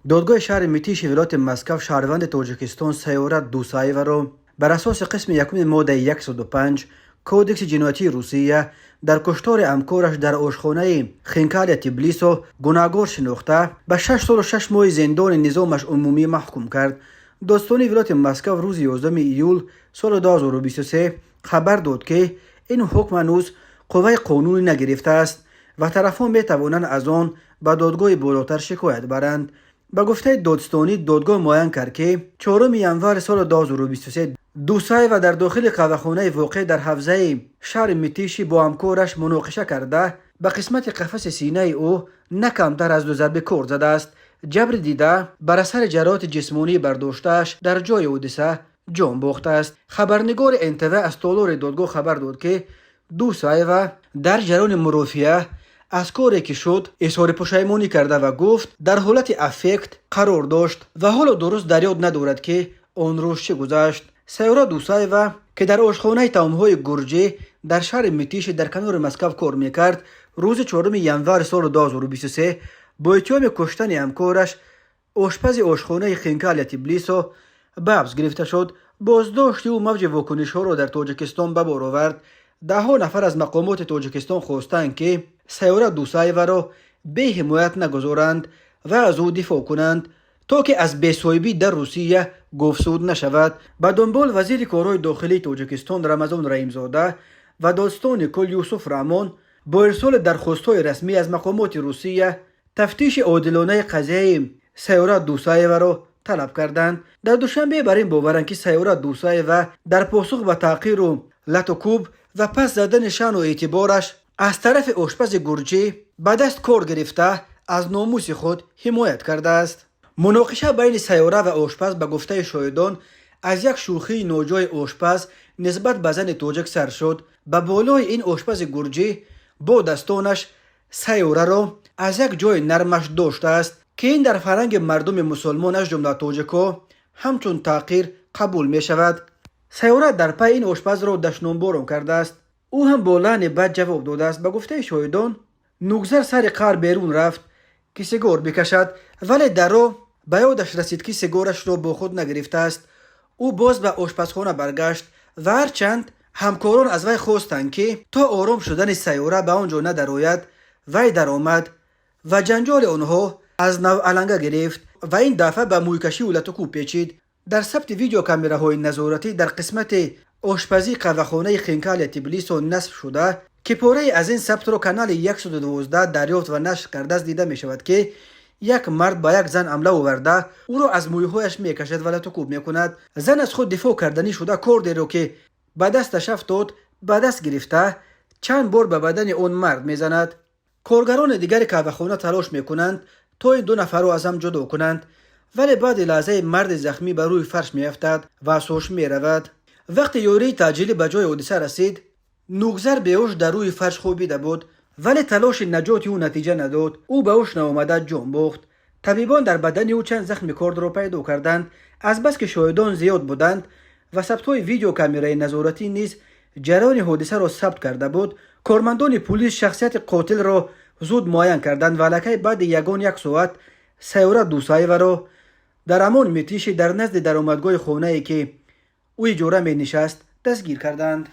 دادگاه شهر میتیش ولایت مسکو شهروند تاجیکستان سیاره دوسایeva را بر اساس قسم یکم ماده 105 کودکس جنایتی روسیه در کشتار همکارش در آشخانه خینکال تبلیس گناهکار شناخته به 6 سال و 6 ماه زندان نظامش عمومی محکوم کرد. دادستانی ولایت مسکو روز 11 ایول سال 2023 خبر داد که این حکم هنوز قوه قانونی نگرفته است و طرفان می توانند از آن به دادگاه بالاتر شکایت برند. به گفته دادستانی، دادگاه معین کرد که 4 ینور سال 2023 دوسایeva در داخل قهوه‌خانه واقع در حوزه شهر میتیشی با همکارش مناقشه کرده به قسمت قفس سینه او نه کمتر از 2 ضربه کار زده است. جبر دیده بر اثر جراحات جسمانی برداشته‌اش در جای حادثه جان باخته است. خبرنگار NTV از تالار دادگاه خبر داد که دوسایeva در جریان مرافعه از کاری که شد اظهار پشیمانی کرده و گفت در حالت افکت قرار داشت و حالا درست در یاد ندارد که آن روز چه گذشت. سیاره دوسایeva که در آشخانه طعم‌های گرجی در شهر میتیش در کنار مسکو کار میکرد، روز 4 ینور سال 2023 با اتهام کشتن همکارش آشپز آشخانه خینکال تبلیس به حبس گرفته شد. بازداشت او موج واکنش‌ها را در تاجیکستان به بار آورد. ده‌ها نفر از مقامات تاجیکستان خواستند که سیاره دوسایeva را به حمایت نگذارند و از او دفاع کنند تا که از بی‌صاحبی در روسیه گفت‌وگو نشود. به دنبال وزیر کارهای داخلی تاجیکستان رمضان رحیم‌زاده و دادستان کل یوسف رحمان با ارسال درخواست‌های رسمی از مقامات روسیه تفتیش عادلانه قضیه سیاره دوسایeva را طلب کردند. در دوشنبه بر این باورند که سیاره دوسایeva در پاسخ به تحقیر و لطوکوب و پس زدن شأن و اعتبارش از طرف آشپز گرجی به دست کار گرفته از ناموس خود حمایت کرده است. مناقشه بین سیاره و آشپز به گفته شاهدان از یک شوخی ناجای آشپز نسبت به زن تاجیک سر شد. به بالای این آشپز گرجی با دستانش سیاره را از یک جای نرمش داشته است که این در فرهنگ مردم مسلمان از جمله تاجیک‌ها همچون تحقیر قبول می شود. سیاره در پی این آشپز را دشنامباران کرده است. او هم با لحن بد جواب داده است. به گفته شاهدان نوگزر سر قهر بیرون رفت که سیگار بکشد، ولی در راه به یادش رسید که سیگارش را با خود نگرفته است. او باز به آشپزخانه برگشت و هرچند همکاران از وی خواستند که تا آرام شدن سیاره به آنجا ندرآید، وی درآمد و جنجال آنها از نو علنگه گرفت و این دفعه به مویکشی و لطوکوب پیچید. در ثبت ویدیو کامراهای نظارتی در قسمت آشپزی قهوه‌خانه خینکال تبلیس نصب شده که پاره از این ثبت را کانال 112 دریافت و نشر کرده است دیده می شود که یک مرد با یک زن حمله آورده او را از مویهایش می کشد و لطوکوب می کند. زن از خود دفاع کردنی شده کردی را که به دستش افتاد به دست گرفته چند بار به بدن آن مرد می زند. کارگران دیگر قهوه‌خانه تلاش می کنند تا این 2 نفر را از هم جدا کنند، ولی بعد لحظه مرد زخمی بر روی فرش می افتد و از هوش می رود. وقتی یاری تاجیلی به جای حادثه رسید، نوگزر بیهوش در روی فرش خوابیده بود، ولی تلاش نجات او نتیجه نداد. او به هوش نیامده جان باخت. طبیبان در بدن او چند زخم کارد را پیدا کردند. از بس که شاهدان زیاد بودند و ثبت‌های ویدیو کامرای نظارتی نیز جریان حادثه را ثبت کرده بود، کارمندان پلیس شخصیت قاتل را زود معین کردند و الکی بعد یک ساعت سیاره دوسایeva را در همان میتیش در نزد درآمدگاه خانه‌ای که او اجاره می نشست دستگیر کردند.